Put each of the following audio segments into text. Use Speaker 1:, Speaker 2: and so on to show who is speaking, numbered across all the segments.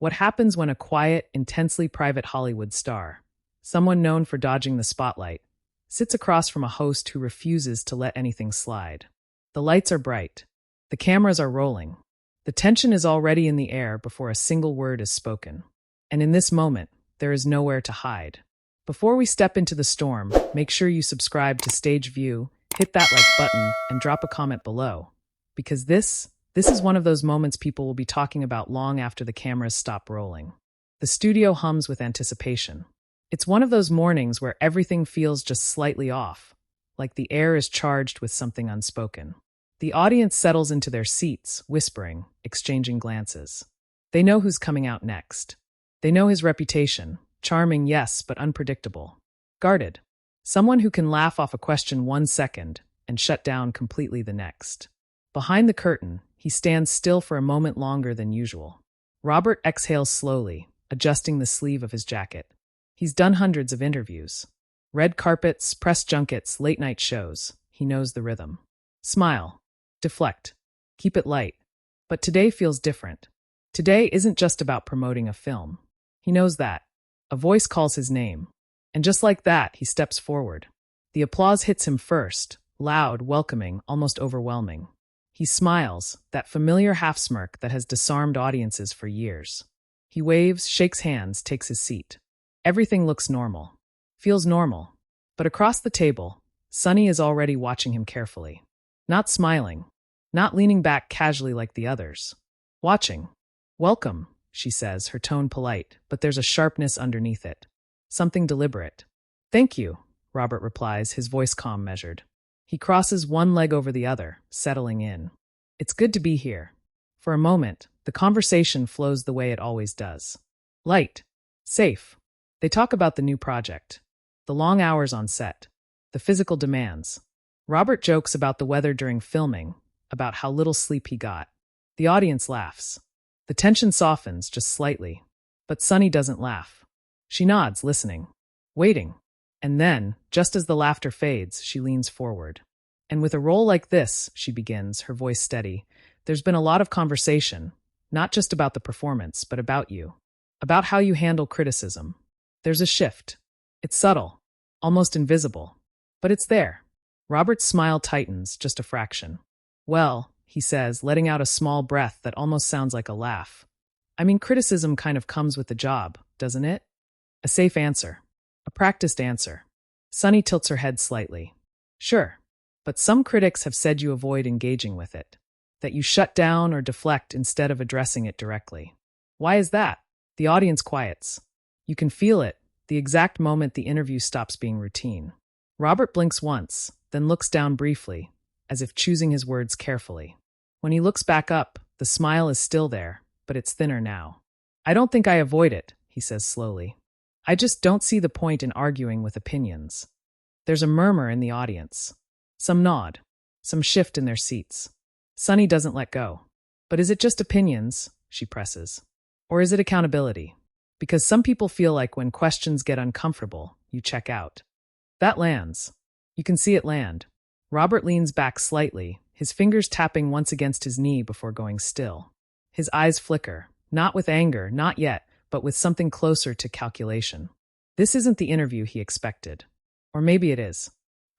Speaker 1: What happens when a quiet, intensely private Hollywood star, someone known for dodging the spotlight, sits across from a host who refuses to let anything slide? The lights are bright. The cameras are rolling. The tension is already in the air before a single word is spoken. And in this moment, there is nowhere to hide. Before we step into the storm, make sure you subscribe to Stage View, hit that like button, and drop a comment below. Because this is one of those moments people will be talking about long after the cameras stop rolling. The studio hums with anticipation. It's one of those mornings where everything feels just slightly off, like the air is charged with something unspoken. The audience settles into their seats, whispering, exchanging glances. They know who's coming out next. They know his reputation. Charming, yes, but unpredictable. Guarded. Someone who can laugh off a question 1 second and shut down completely the next. Behind the curtain, he stands still for a moment longer than usual. Robert exhales slowly, adjusting the sleeve of his jacket. He's done hundreds of interviews. Red carpets, press junkets, late-night shows. He knows the rhythm. Smile. Deflect. Keep it light. But today feels different. Today isn't just about promoting a film. He knows that. A voice calls his name. And just like that, he steps forward. The applause hits him first, loud, welcoming, almost overwhelming. He smiles, that familiar half-smirk that has disarmed audiences for years. He waves, shakes hands, takes his seat. Everything looks normal. Feels normal. But across the table, Sunny is already watching him carefully. Not smiling. Not leaning back casually like the others. Watching. Welcome, she says, her tone polite, but there's a sharpness underneath it. Something deliberate. Thank you, Robert replies, his voice calm measured. He crosses one leg over the other, settling in. It's good to be here. For a moment, the conversation flows the way it always does. Light. Safe. They talk about the new project. The long hours on set. The physical demands. Robert jokes about the weather during filming, about how little sleep he got. The audience laughs. The tension softens just slightly. But Sunny doesn't laugh. She nods, listening. Waiting. And then, just as the laughter fades, she leans forward. And with a role like this, she begins, her voice steady, there's been a lot of conversation, not just about the performance, but about you. About how you handle criticism. There's a shift. It's subtle, almost invisible. But it's there. Robert's smile tightens, just a fraction. Well, he says, letting out a small breath that almost sounds like a laugh. I mean, criticism kind of comes with the job, doesn't it? A safe answer. A practiced answer. Sunny tilts her head slightly. Sure, but some critics have said you avoid engaging with it. That you shut down or deflect instead of addressing it directly. Why is that? The audience quiets. You can feel it, the exact moment the interview stops being routine. Robert blinks once, then looks down briefly, as if choosing his words carefully. When he looks back up, the smile is still there, but it's thinner now. I don't think I avoid it, he says slowly. I just don't see the point in arguing with opinions. There's a murmur in the audience. Some nod. Some shift in their seats. Sunny doesn't let go. But is it just opinions, she presses? Or is it accountability? Because some people feel like when questions get uncomfortable, you check out. That lands. You can see it land. Robert leans back slightly, his fingers tapping once against his knee before going still. His eyes flicker, not with anger, not yet, but with something closer to calculation. This isn't the interview he expected. Or maybe it is.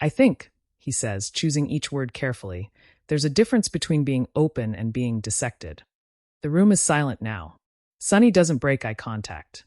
Speaker 1: I think, he says, choosing each word carefully, there's a difference between being open and being dissected. The room is silent now. Sunny doesn't break eye contact.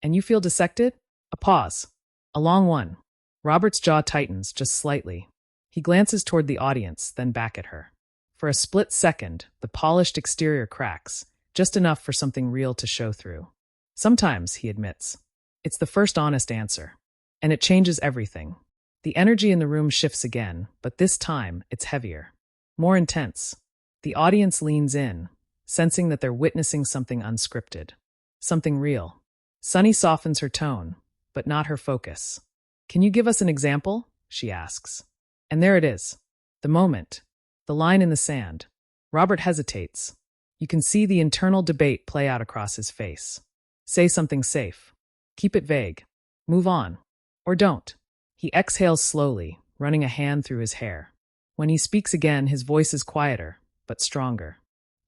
Speaker 1: And you feel dissected? A pause. A long one. Robert's jaw tightens just slightly. He glances toward the audience, then back at her. For a split second, the polished exterior cracks, just enough for something real to show through. Sometimes, he admits. It's the first honest answer. And it changes everything. The energy in the room shifts again, but this time, it's heavier. More intense. The audience leans in, sensing that they're witnessing something unscripted. Something real. Sunny softens her tone, but not her focus. Can you give us an example? She asks. And there it is. The moment. The line in the sand. Robert hesitates. You can see the internal debate play out across his face. Say something safe. Keep it vague. Move on. Or don't. He exhales slowly, running a hand through his hair. When he speaks again, his voice is quieter, but stronger.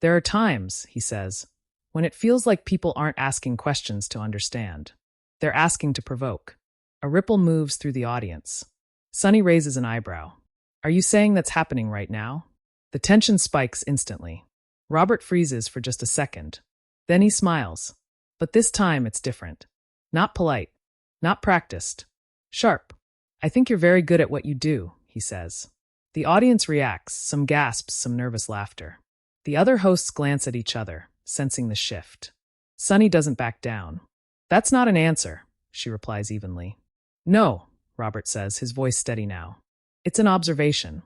Speaker 1: There are times, he says, when it feels like people aren't asking questions to understand. They're asking to provoke. A ripple moves through the audience. Sunny raises an eyebrow. Are you saying that's happening right now? The tension spikes instantly. Robert freezes for just a second. Then he smiles. But this time it's different. Not polite. Not practiced. Sharp. I think you're very good at what you do, he says. The audience reacts, some gasps, some nervous laughter. The other hosts glance at each other, sensing the shift. Sunny doesn't back down. That's not an answer, she replies evenly. No, Robert says, his voice steady now. It's an observation.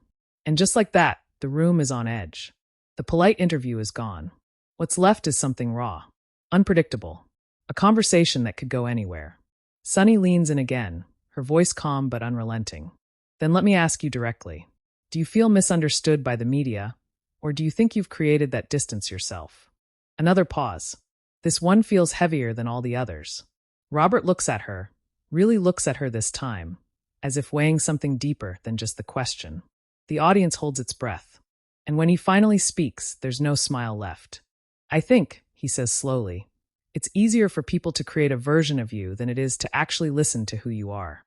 Speaker 1: And just like that, the room is on edge. The polite interview is gone. What's left is something raw, unpredictable, a conversation that could go anywhere. Sunny leans in again, her voice calm but unrelenting. Then let me ask you directly. Do you feel misunderstood by the media, or do you think you've created that distance yourself? Another pause. This one feels heavier than all the others. Robert looks at her, really looks at her this time, as if weighing something deeper than just the question. The audience holds its breath. And when he finally speaks, there's no smile left. I think, he says slowly, it's easier for people to create a version of you than it is to actually listen to who you are.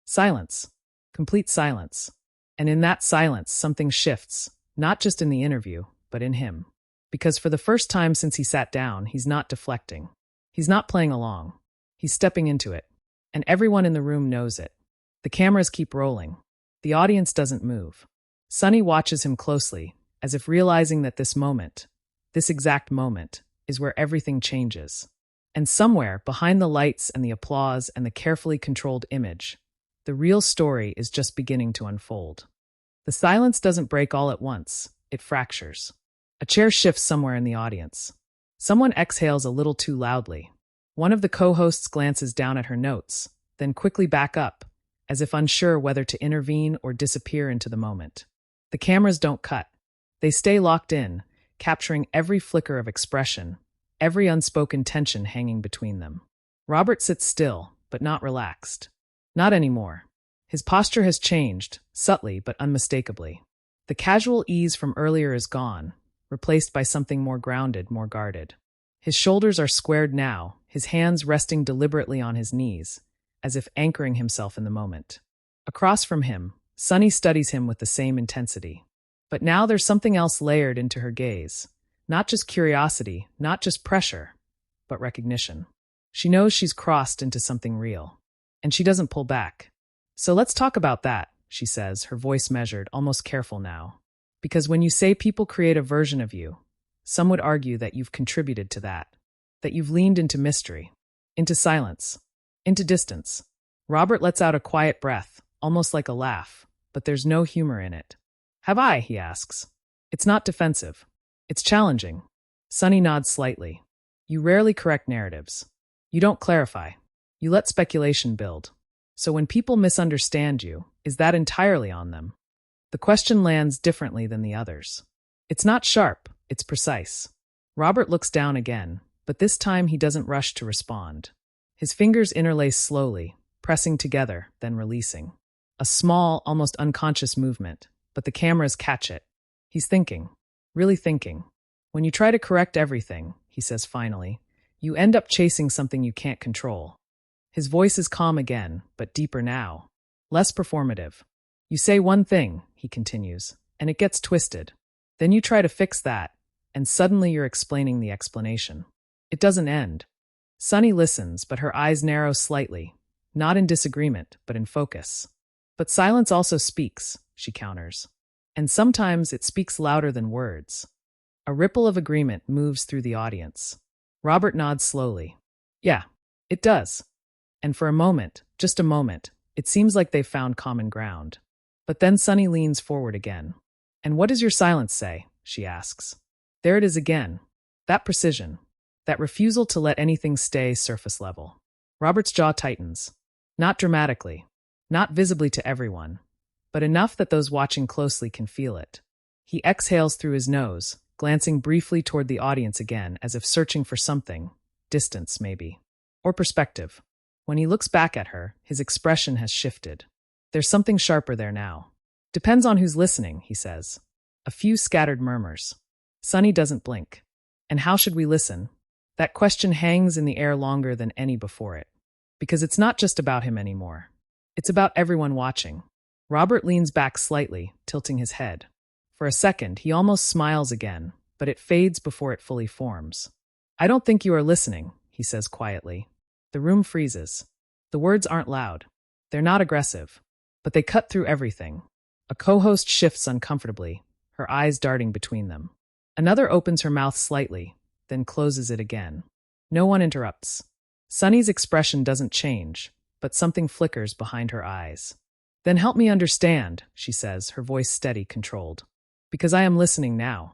Speaker 1: Silence. Complete silence. And in that silence, something shifts, not just in the interview, but in him. Because for the first time since he sat down, he's not deflecting. He's not playing along. He's stepping into it. And everyone in the room knows it. The cameras keep rolling. The audience doesn't move. Sunny watches him closely, as if realizing that this moment, this exact moment, is where everything changes. And somewhere, behind the lights and the applause and the carefully controlled image, the real story is just beginning to unfold. The silence doesn't break all at once, it fractures. A chair shifts somewhere in the audience. Someone exhales a little too loudly. One of the co-hosts glances down at her notes, then quickly back up, as if unsure whether to intervene or disappear into the moment. The cameras don't cut. They stay locked in, capturing every flicker of expression, every unspoken tension hanging between them. Robert sits still, but not relaxed. Not anymore. His posture has changed, subtly but unmistakably. The casual ease from earlier is gone, replaced by something more grounded, more guarded. His shoulders are squared now, his hands resting deliberately on his knees, as if anchoring himself in the moment. Across from him, Sunny studies him with the same intensity. But now there's something else layered into her gaze. Not just curiosity, not just pressure, but recognition. She knows she's crossed into something real. And she doesn't pull back. So let's talk about that, she says, her voice measured, almost careful now. Because when you say people create a version of you, some would argue that you've contributed to that you've leaned into mystery, into silence, into distance. Robert lets out a quiet breath, almost like a laugh, but there's no humor in it. Have I? He asks. It's not defensive. It's challenging. Sunny nods slightly. You rarely correct narratives. You don't clarify. You let speculation build. So when people misunderstand you, is that entirely on them? The question lands differently than the others. It's not sharp, it's precise. Robert looks down again, but this time he doesn't rush to respond. His fingers interlace slowly, pressing together, then releasing. A small, almost unconscious movement, but the cameras catch it. He's thinking, really thinking. When you try to correct everything, he says finally, you end up chasing something you can't control. His voice is calm again, but deeper now. Less performative. You say one thing, he continues, and it gets twisted. Then you try to fix that, and suddenly you're explaining the explanation. It doesn't end. Sunny listens, but her eyes narrow slightly, not in disagreement, but in focus. But silence also speaks, she counters. And sometimes it speaks louder than words. A ripple of agreement moves through the audience. Robert nods slowly. Yeah, it does. And for a moment, just a moment, it seems like they've found common ground. But then Sunny leans forward again. And what does your silence say? She asks. There it is again. That precision. That refusal to let anything stay surface level. Robert's jaw tightens. Not dramatically. Not visibly to everyone. But enough that those watching closely can feel it. He exhales through his nose, glancing briefly toward the audience again as if searching for something. Distance, maybe. Or perspective. When he looks back at her, his expression has shifted. There's something sharper there now. Depends on who's listening, he says. A few scattered murmurs. Sunny doesn't blink. And how should we listen? That question hangs in the air longer than any before it. Because it's not just about him anymore. It's about everyone watching. Robert leans back slightly, tilting his head. For a second, he almost smiles again, but it fades before it fully forms. I don't think you are listening, he says quietly. The room freezes. The words aren't loud. They're not aggressive. But they cut through everything. A co-host shifts uncomfortably, her eyes darting between them. Another opens her mouth slightly, then closes it again. No one interrupts. Sunny's expression doesn't change, but something flickers behind her eyes. Then help me understand, she says, her voice steady, controlled. Because I am listening now.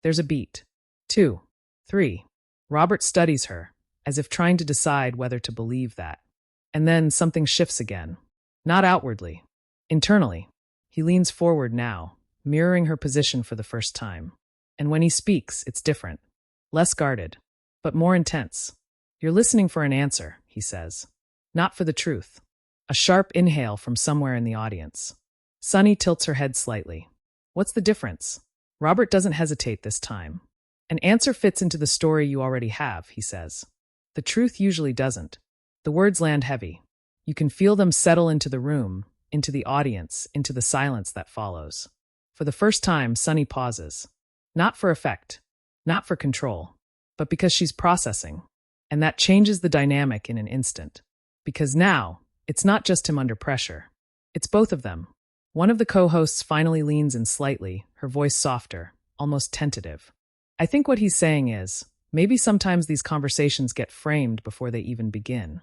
Speaker 1: There's a beat. 2, 3. Robert studies her, as if trying to decide whether to believe that. And then something shifts again. Not outwardly. Internally. He leans forward now, mirroring her position for the first time. And when he speaks, it's different. Less guarded, but more intense. You're listening for an answer, he says. Not for the truth. A sharp inhale from somewhere in the audience. Sunny tilts her head slightly. What's the difference? Robert doesn't hesitate this time. An answer fits into the story you already have, he says. The truth usually doesn't. The words land heavy. You can feel them settle into the room, into the audience, into the silence that follows. For the first time, Sunny pauses. Not for effect, not for control, but because she's processing. And that changes the dynamic in an instant. Because now, it's not just him under pressure. It's both of them. One of the co-hosts finally leans in slightly, her voice softer, almost tentative. I think what he's saying is, maybe sometimes these conversations get framed before they even begin.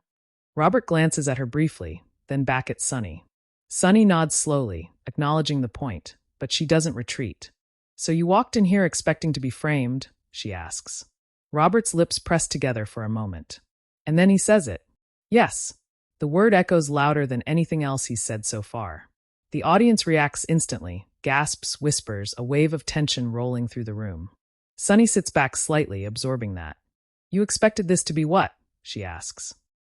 Speaker 1: Robert glances at her briefly, then back at Sunny. Sunny nods slowly, acknowledging the point, but she doesn't retreat. So you walked in here expecting to be framed? She asks. Robert's lips press together for a moment. And then he says it. Yes. The word echoes louder than anything else he's said so far. The audience reacts instantly, gasps, whispers, a wave of tension rolling through the room. Sunny sits back slightly, absorbing that. You expected this to be what? She asks.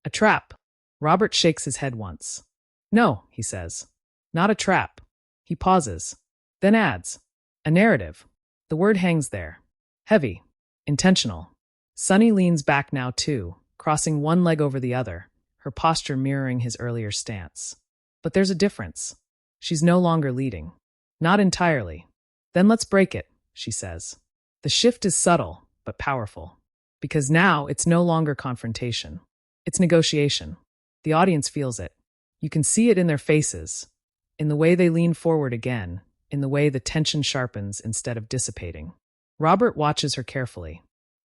Speaker 1: A trap. Robert shakes his head once. No, he says. Not a trap. He pauses. Then adds. A narrative. The word hangs there. Heavy. Intentional. Sunny leans back now too, crossing one leg over the other, her posture mirroring his earlier stance. But there's a difference. She's no longer leading. Not entirely. Then let's break it, she says. The shift is subtle, but powerful. Because now it's no longer confrontation. It's negotiation. The audience feels it. You can see it in their faces, in the way they lean forward again, in the way the tension sharpens instead of dissipating. Robert watches her carefully.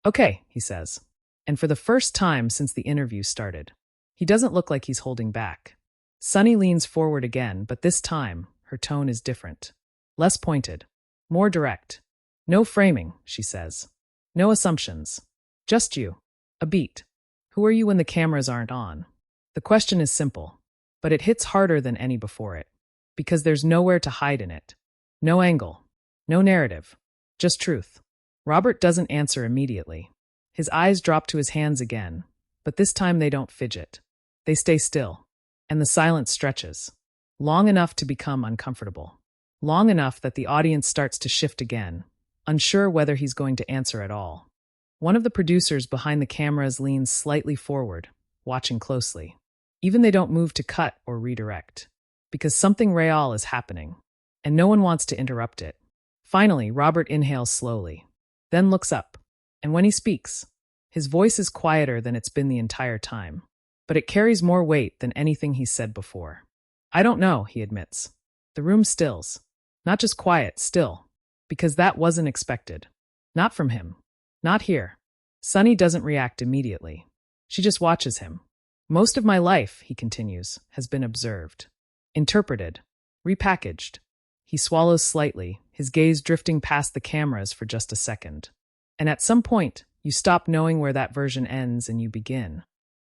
Speaker 1: Okay, he says. And for the first time since the interview started. He doesn't look like he's holding back. Sunny leans forward again, but this time, her tone is different. Less pointed. More direct. No framing, she says. No assumptions. Just you. A beat. Who are you when the cameras aren't on? The question is simple, but it hits harder than any before it. Because there's nowhere to hide in it. No angle. No narrative. Just truth. Robert doesn't answer immediately. His eyes drop to his hands again, but this time they don't fidget. They stay still. And the silence stretches. Long enough to become uncomfortable. Long enough that the audience starts to shift again, unsure whether he's going to answer at all. One of the producers behind the cameras leans slightly forward, watching closely. Even they don't move to cut or redirect. Because something real is happening, and no one wants to interrupt it. Finally, Robert inhales slowly, then looks up. And when he speaks, his voice is quieter than it's been the entire time. But it carries more weight than anything he's said before. I don't know, he admits. The room stills. Not just quiet, still. Because that wasn't expected. Not from him. Not here. Sunny doesn't react immediately. She just watches him. Most of my life, he continues, has been observed. Interpreted. Repackaged. He swallows slightly, his gaze drifting past the cameras for just a second. And at some point, you stop knowing where that version ends and you begin.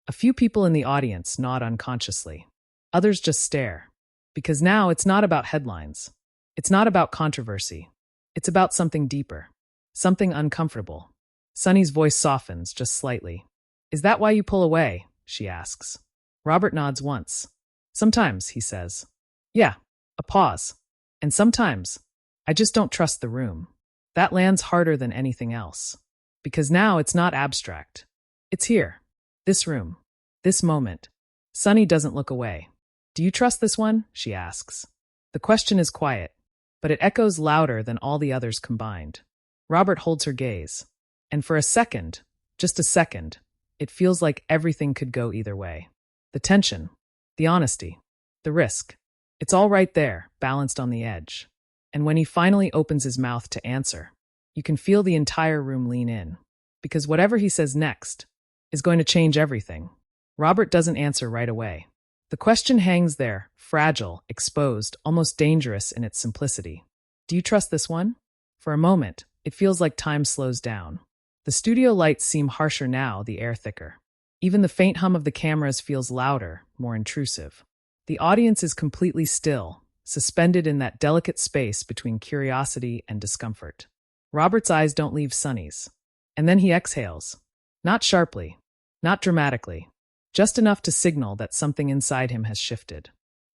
Speaker 1: A few people in the audience nod unconsciously. Others just stare. Because now it's not about headlines. It's not about controversy. It's about something deeper. Something uncomfortable. Sunny's voice softens just slightly. Is that why you pull away? She asks. Robert nods once. Sometimes, he says. Yeah, a pause. And sometimes, I just don't trust the room. That lands harder than anything else. Because now it's not abstract. It's here. This room. This moment. Sunny doesn't look away. Do you trust this one? She asks. The question is quiet, but it echoes louder than all the others combined. Robert holds her gaze. And for a second, just a second, it feels like everything could go either way. The tension, the honesty, the risk. It's all right there, balanced on the edge. And when he finally opens his mouth to answer, you can feel the entire room lean in. Because whatever he says next is going to change everything. Robert doesn't answer right away. The question hangs there, fragile, exposed, almost dangerous in its simplicity. Do you trust this one? For a moment, it feels like time slows down. The studio lights seem harsher now, the air thicker. Even the faint hum of the cameras feels louder, more intrusive. The audience is completely still, suspended in that delicate space between curiosity and discomfort. Robert's eyes don't leave Sunny's. And then he exhales. Not sharply, not dramatically, just enough to signal that something inside him has shifted.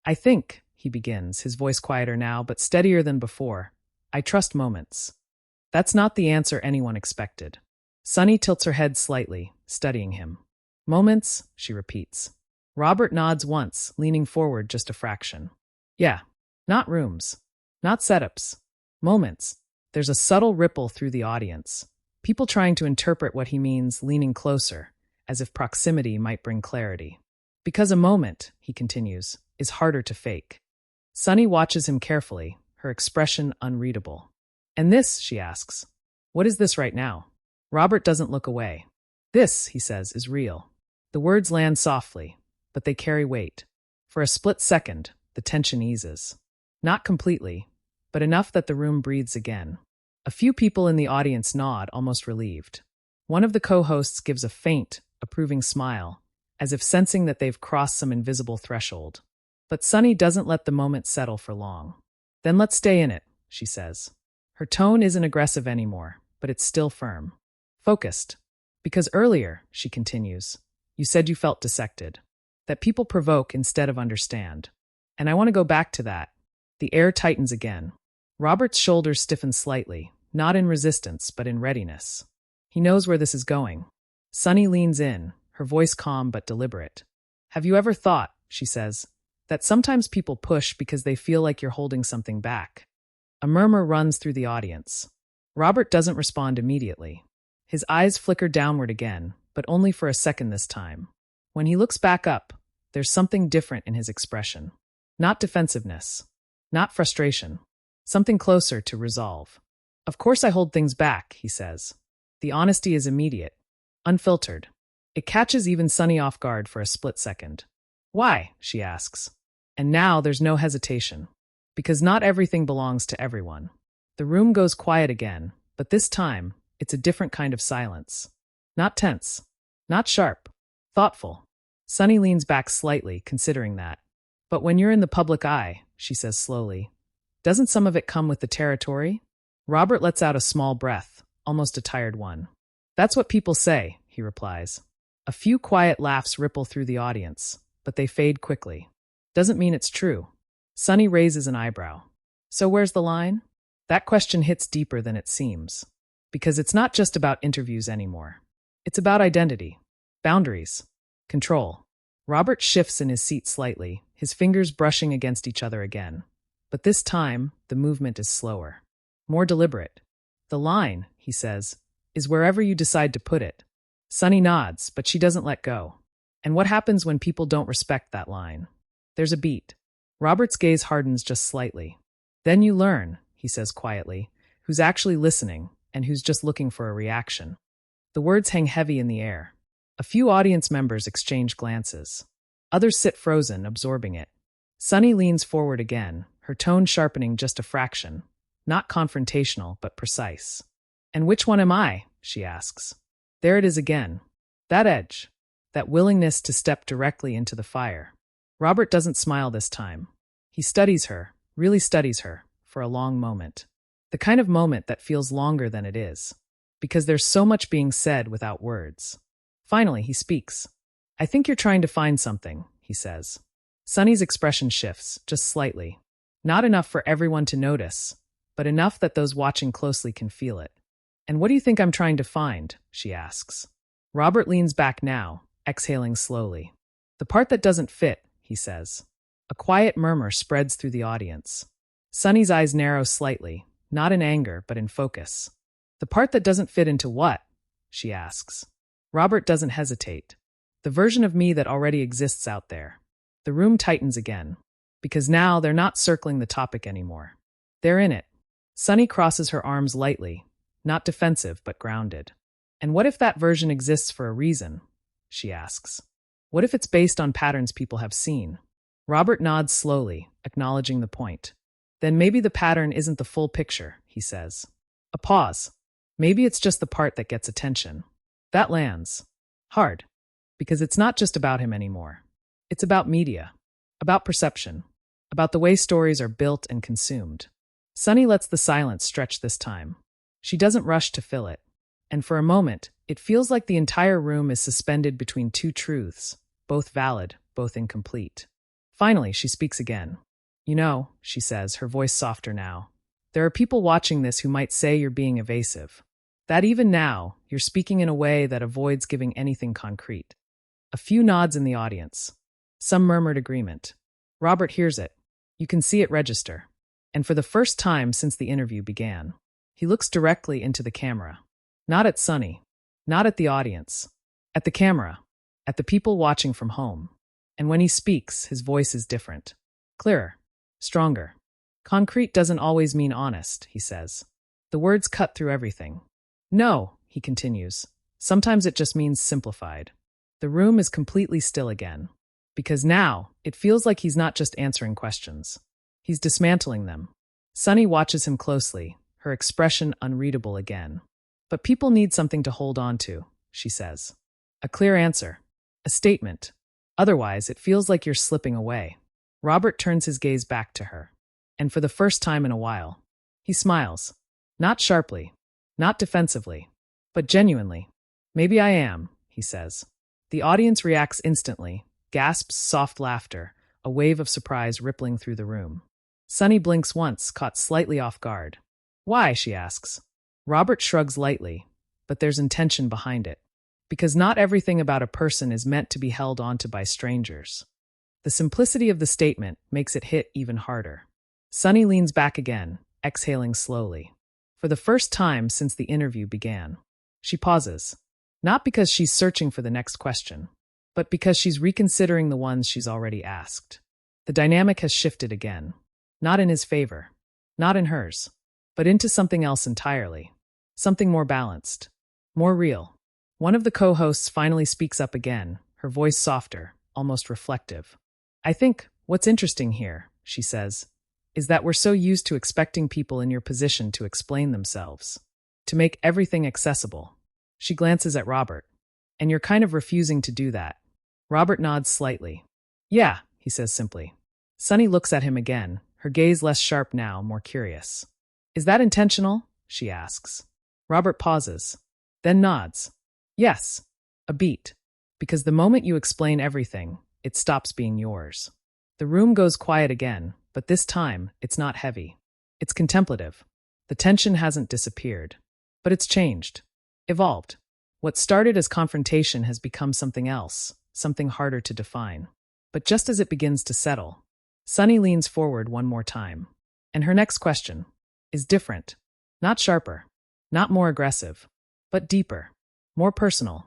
Speaker 1: I think, he begins, his voice quieter now, but steadier than before, I trust moments. That's not the answer anyone expected. Sunny tilts her head slightly, studying him. Moments, she repeats. Robert nods once, leaning forward just a fraction. Yeah, not rooms, not setups. Moments. There's a subtle ripple through the audience. People trying to interpret what he means, leaning closer, as if proximity might bring clarity. Because a moment, he continues, is harder to fake. Sunny watches him carefully, her expression unreadable. And this, she asks. What is this right now? Robert doesn't look away. This, he says, is real. The words land softly, but they carry weight. For a split second, the tension eases. Not completely, but enough that the room breathes again. A few people in the audience nod, almost relieved. One of the co-hosts gives a faint, approving smile, as if sensing that they've crossed some invisible threshold. But Sunny doesn't let the moment settle for long. Then let's stay in it, she says. Her tone isn't aggressive anymore, but it's still firm. Focused. Because earlier, she continues, you said you felt dissected. That people provoke instead of understand. And I want to go back to that. The air tightens again. Robert's shoulders stiffen slightly, not in resistance, but in readiness. He knows where this is going. Sunny leans in, her voice calm but deliberate. Have you ever thought, she says, that sometimes people push because they feel like you're holding something back? A murmur runs through the audience. Robert doesn't respond immediately. His eyes flicker downward again, but only for a second this time. When he looks back up, there's something different in his expression. Not defensiveness. Not frustration. Something closer to resolve. Of course I hold things back, he says. The honesty is immediate. Unfiltered. It catches even Sunny off guard for a split second. Why? She asks. And now there's no hesitation. Because not everything belongs to everyone. The room goes quiet again, but this time, it's a different kind of silence. Not tense. Not sharp. Thoughtful. Sunny leans back slightly, considering that. But when you're in the public eye, she says slowly, doesn't some of it come with the territory? Robert lets out a small breath, almost a tired one. That's what people say, he replies. A few quiet laughs ripple through the audience, but they fade quickly. Doesn't mean it's true. Sunny raises an eyebrow. So where's the line? That question hits deeper than it seems. Because it's not just about interviews anymore. It's about identity, boundaries, control. Robert shifts in his seat slightly, his fingers brushing against each other again. But this time, the movement is slower. More deliberate. The line, he says, is wherever you decide to put it. Sunny nods, but she doesn't let go. And what happens when people don't respect that line? There's a beat. Robert's gaze hardens just slightly. Then you learn, he says quietly, who's actually listening and who's just looking for a reaction. The words hang heavy in the air. A few audience members exchange glances. Others sit frozen, absorbing it. Sunny leans forward again, her tone sharpening just a fraction. Not confrontational, but precise. And which one am I? She asks. There it is again. That edge. That willingness to step directly into the fire. Robert doesn't smile this time. He studies her, really studies her, for a long moment. The kind of moment that feels longer than it is. Because there's so much being said without words. Finally, he speaks. I think you're trying to find something, he says. Sunny's expression shifts, just slightly. Not enough for everyone to notice, but enough that those watching closely can feel it. And what do you think I'm trying to find? She asks. Robert leans back now, exhaling slowly. The part that doesn't fit, he says. A quiet murmur spreads through the audience. Sunny's eyes narrow slightly, not in anger, but in focus. The part that doesn't fit into what? She asks. Robert doesn't hesitate. The version of me that already exists out there. The room tightens again, because now they're not circling the topic anymore. They're in it. Sunny crosses her arms lightly, not defensive but grounded. And what if that version exists for a reason? She asks. What if it's based on patterns people have seen? Robert nods slowly, acknowledging the point. Then maybe the pattern isn't the full picture, he says. A pause. Maybe it's just the part that gets attention. That lands. Hard. Because it's not just about him anymore. It's about media. About perception. About the way stories are built and consumed. Sunny lets the silence stretch this time. She doesn't rush to fill it. And for a moment, it feels like the entire room is suspended between two truths, both valid, both incomplete. Finally, she speaks again. You know, she says, her voice softer now, there are people watching this who might say you're being evasive. That even now, you're speaking in a way that avoids giving anything concrete. A few nods in the audience. Some murmured agreement. Robert hears it. You can see it register. And for the first time since the interview began, he looks directly into the camera. Not at Sunny. Not at the audience. At the camera. At the people watching from home. And when he speaks, his voice is different. Clearer. Stronger. Concrete doesn't always mean honest, he says. The words cut through everything. No, he continues. Sometimes it just means simplified. The room is completely still again. Because now, it feels like he's not just answering questions. He's dismantling them. Sunny watches him closely, her expression unreadable again. But people need something to hold on to, she says. A clear answer. A statement. Otherwise, it feels like you're slipping away. Robert turns his gaze back to her. And for the first time in a while, he smiles. Not sharply. Not defensively. But genuinely. Maybe I am, he says. The audience reacts instantly, gasps soft laughter, a wave of surprise rippling through the room. Sunny blinks once, caught slightly off guard. Why? She asks. Robert shrugs lightly, but there's intention behind it. Because not everything about a person is meant to be held onto by strangers. The simplicity of the statement makes it hit even harder. Sunny leans back again, exhaling slowly. For the first time since the interview began. She pauses. Not because she's searching for the next question, but because she's reconsidering the ones she's already asked. The dynamic has shifted again. Not in his favor. Not in hers. But into something else entirely. Something more balanced. More real. One of the co-hosts finally speaks up again, her voice softer, almost reflective. I think what's interesting here, she says, is that we're so used to expecting people in your position to explain themselves. To make everything accessible. She glances at Robert. And you're kind of refusing to do that. Robert nods slightly. Yeah, he says simply. Sunny looks at him again, her gaze less sharp now, more curious. Is that intentional? She asks. Robert pauses. Then nods. Yes. A beat. Because the moment you explain everything, it stops being yours. The room goes quiet again, but this time, it's not heavy. It's contemplative. The tension hasn't disappeared. But it's changed. Evolved. What started as confrontation has become something else, something harder to define. But just as it begins to settle, Sunny leans forward one more time. And her next question is different. Not sharper. Not more aggressive. But deeper. More personal.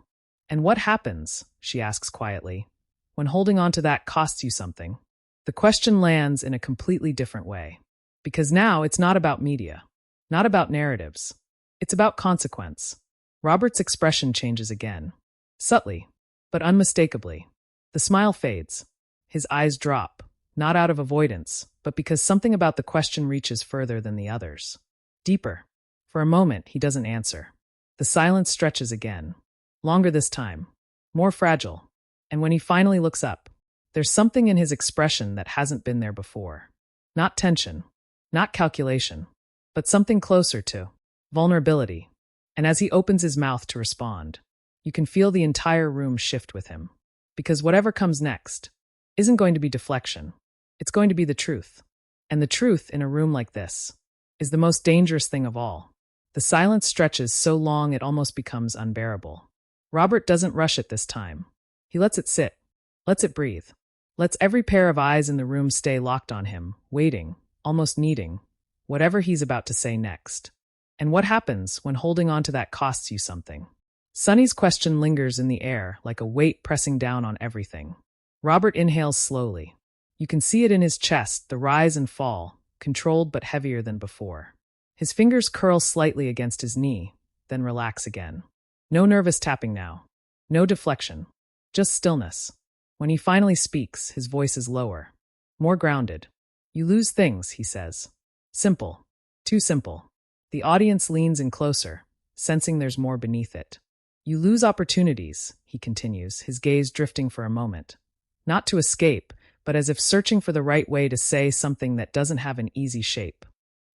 Speaker 1: And what happens, she asks quietly, when holding on to that costs you something? The question lands in a completely different way. Because now it's not about media. Not about narratives. It's about consequence. Robert's expression changes again. Subtly, but unmistakably. The smile fades. His eyes drop, not out of avoidance, but because something about the question reaches further than the others. Deeper. For a moment, he doesn't answer. The silence stretches again. Longer this time. More fragile. And when he finally looks up, there's something in his expression that hasn't been there before. Not tension. Not calculation. But something closer to vulnerability. And as he opens his mouth to respond, you can feel the entire room shift with him. Because whatever comes next isn't going to be deflection. It's going to be the truth. And the truth in a room like this is the most dangerous thing of all. The silence stretches so long it almost becomes unbearable. Robert doesn't rush it this time. He lets it sit, lets it breathe, lets every pair of eyes in the room stay locked on him, waiting, almost needing, whatever he's about to say next. And what happens when holding on to that costs you something? Sunny's question lingers in the air like a weight pressing down on everything. Robert inhales slowly. You can see it in his chest, the rise and fall, controlled but heavier than before. His fingers curl slightly against his knee, then relax again. No nervous tapping now. No deflection. Just stillness. When he finally speaks, his voice is lower. More grounded. You lose things, he says. Simple. Too simple. The audience leans in closer, sensing there's more beneath it. You lose opportunities, he continues, his gaze drifting for a moment. Not to escape, but as if searching for the right way to say something that doesn't have an easy shape.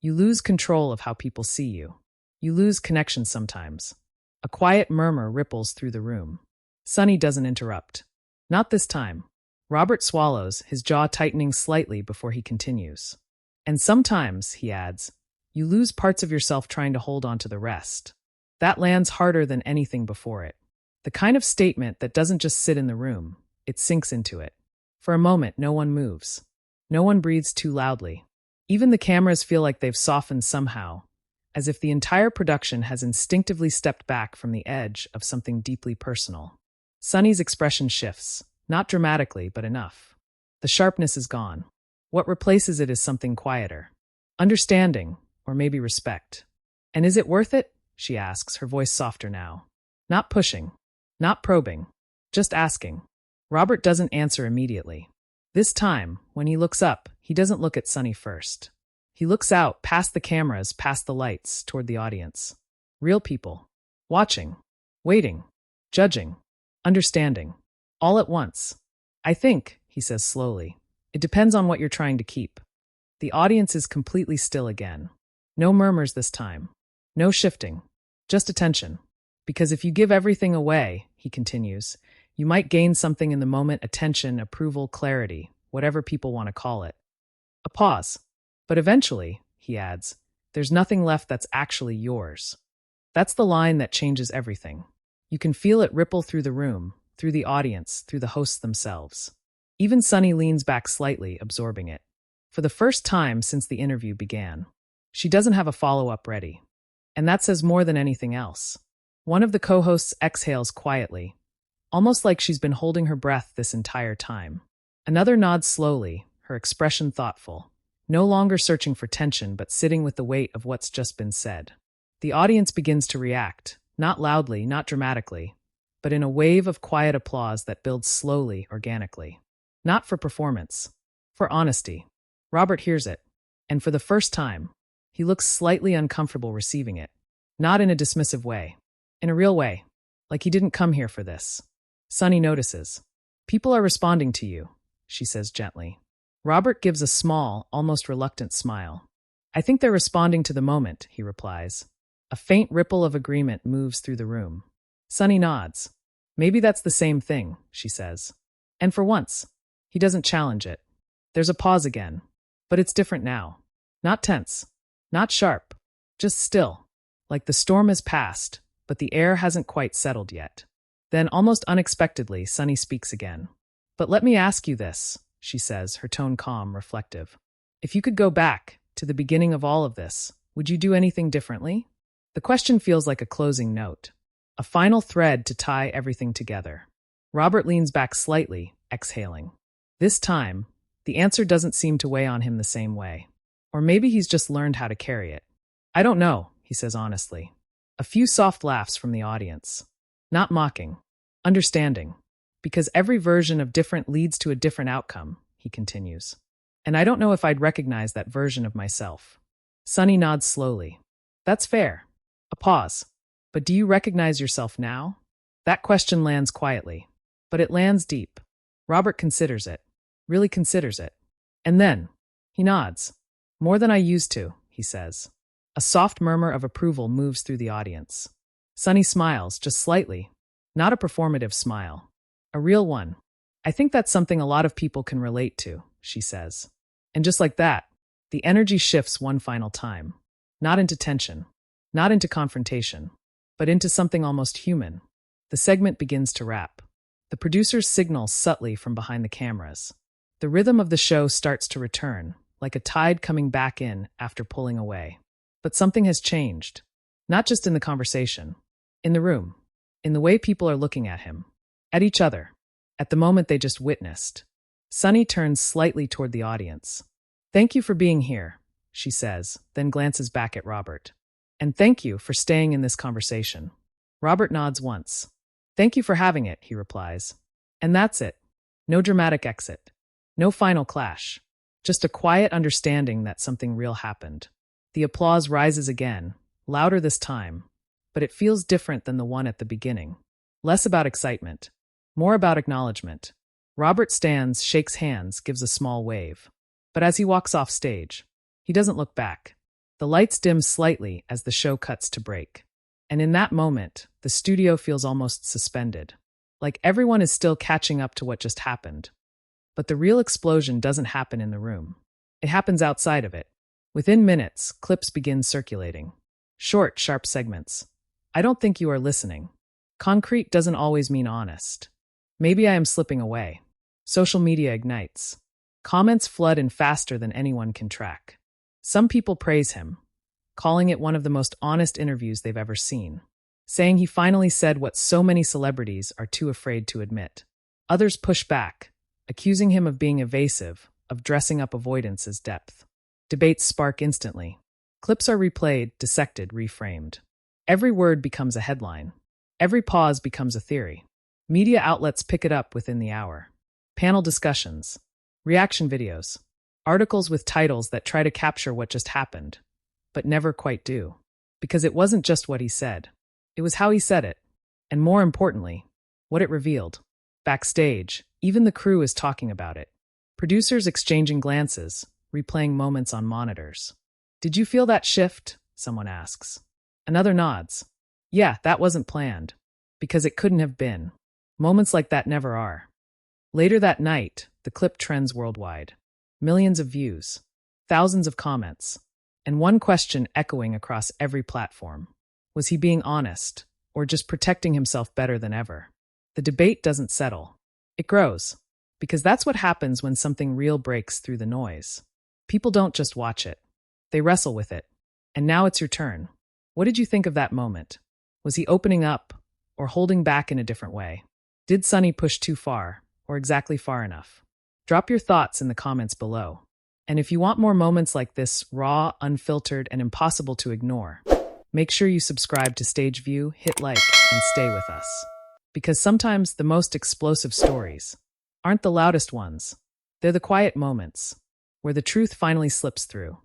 Speaker 1: You lose control of how people see you. You lose connection sometimes. A quiet murmur ripples through the room. Sunny doesn't interrupt. Not this time. Robert swallows, his jaw tightening slightly before he continues. And sometimes, he adds, you lose parts of yourself trying to hold on to the rest. That lands harder than anything before it. The kind of statement that doesn't just sit in the room, it sinks into it. For a moment, no one moves. No one breathes too loudly. Even the cameras feel like they've softened somehow, as if the entire production has instinctively stepped back from the edge of something deeply personal. Sunny's expression shifts, not dramatically, but enough. The sharpness is gone. What replaces it is something quieter. Understanding, or maybe respect. And is it worth it? She asks, her voice softer now. Not pushing, not probing, just asking. Robert doesn't answer immediately. This time, when he looks up, he doesn't look at Sunny first. He looks out, past the cameras, past the lights, toward the audience. Real people. Watching. Waiting. Judging. Understanding. All at once. I think, he says slowly, it depends on what you're trying to keep. The audience is completely still again. No murmurs this time. No shifting. Just attention. Because if you give everything away, he continues, you might gain something in the moment: attention, approval, clarity, whatever people want to call it. A pause. But eventually, he adds, there's nothing left that's actually yours. That's the line that changes everything. You can feel it ripple through the room, through the audience, through the hosts themselves. Even Sunny leans back slightly, absorbing it. For the first time since the interview began. She doesn't have a follow-up ready. And that says more than anything else. One of the co-hosts exhales quietly, almost like she's been holding her breath this entire time. Another nods slowly, her expression thoughtful, no longer searching for tension but sitting with the weight of what's just been said. The audience begins to react, not loudly, not dramatically, but in a wave of quiet applause that builds slowly, organically. Not for performance, for honesty. Robert hears it, and for the first time, he looks slightly uncomfortable receiving it. Not in a dismissive way. In a real way. Like he didn't come here for this. Sunny notices. People are responding to you, she says gently. Robert gives a small, almost reluctant smile. I think they're responding to the moment, he replies. A faint ripple of agreement moves through the room. Sunny nods. Maybe that's the same thing, she says. And for once, he doesn't challenge it. There's a pause again. But it's different now. Not tense. Not sharp. Just still. Like the storm has passed, but the air hasn't quite settled yet. Then, almost unexpectedly, Sunny speaks again. But let me ask you this, she says, her tone calm, reflective. If you could go back to the beginning of all of this, would you do anything differently? The question feels like a closing note. A final thread to tie everything together. Robert leans back slightly, exhaling. This time, the answer doesn't seem to weigh on him the same way. Or maybe he's just learned how to carry it. I don't know, he says honestly. A few soft laughs from the audience. Not mocking. Understanding. Because every version of different leads to a different outcome, he continues. And I don't know if I'd recognize that version of myself. Sunny nods slowly. That's fair. A pause. But do you recognize yourself now? That question lands quietly. But it lands deep. Robert considers it. Really considers it. And then, he nods. More than I used to, he says. A soft murmur of approval moves through the audience. Sunny smiles, just slightly. Not a performative smile. A real one. I think that's something a lot of people can relate to, she says. And just like that, the energy shifts one final time. Not into tension. not into confrontation, but into something almost human. The segment begins to wrap. The producers signal subtly from behind the cameras. The rhythm of the show starts to return, like a tide coming back in after pulling away. But something has changed. Not just in the conversation, in the room, in the way people are looking at him, at each other, at the moment they just witnessed. Sunny turns slightly toward the audience. "Thank you for being here," she says, then glances back at Robert. "And thank you for staying in this conversation." Robert nods once. "Thank you for having it," he replies. And that's it. No dramatic exit. No final clash. Just a quiet understanding that something real happened. The applause rises again, louder this time, but it feels different than the one at the beginning. Less about excitement, more about acknowledgement. Robert stands, shakes hands, gives a small wave. But as he walks off stage, he doesn't look back. The lights dim slightly as the show cuts to break. And in that moment, the studio feels almost suspended, like everyone is still catching up to what just happened. But the real explosion doesn't happen in the room. It happens outside of it. Within minutes, clips begin circulating. Short, sharp segments. "I don't think you are listening." Concrete doesn't always mean honest. "Maybe I am slipping away." Social media ignites. Comments flood in faster than anyone can track. Some people praise him, calling it one of the most honest interviews they've ever seen, saying he finally said what so many celebrities are too afraid to admit. Others push back, accusing him of being evasive, of dressing up avoidance as depth. Debates spark instantly. Clips are replayed, dissected, reframed. Every word becomes a headline. Every pause becomes a theory. Media outlets pick it up within the hour. Panel discussions, reaction videos, articles with titles that try to capture what just happened, but never quite do. Because it wasn't just what he said. It was how he said it. And more importantly, what it revealed. Backstage, even the crew is talking about it. Producers exchanging glances, replaying moments on monitors. "Did you feel that shift?" someone asks. Another nods. "Yeah, that wasn't planned." Because it couldn't have been. Moments like that never are. Later that night, the clip trends worldwide. Millions of views, thousands of comments, and one question echoing across every platform. Was he being honest, or just protecting himself better than ever? The debate doesn't settle. It grows. Because that's what happens when something real breaks through the noise. People don't just watch it. They wrestle with it. And now it's your turn. What did you think of that moment? Was he opening up, or holding back in a different way? Did Sunny push too far, or exactly far enough? Drop your thoughts in the comments below. And if you want more moments like this, raw, unfiltered, and impossible to ignore, make sure you subscribe to Stage View, hit like, and stay with us. Because sometimes the most explosive stories aren't the loudest ones. They're the quiet moments where the truth finally slips through.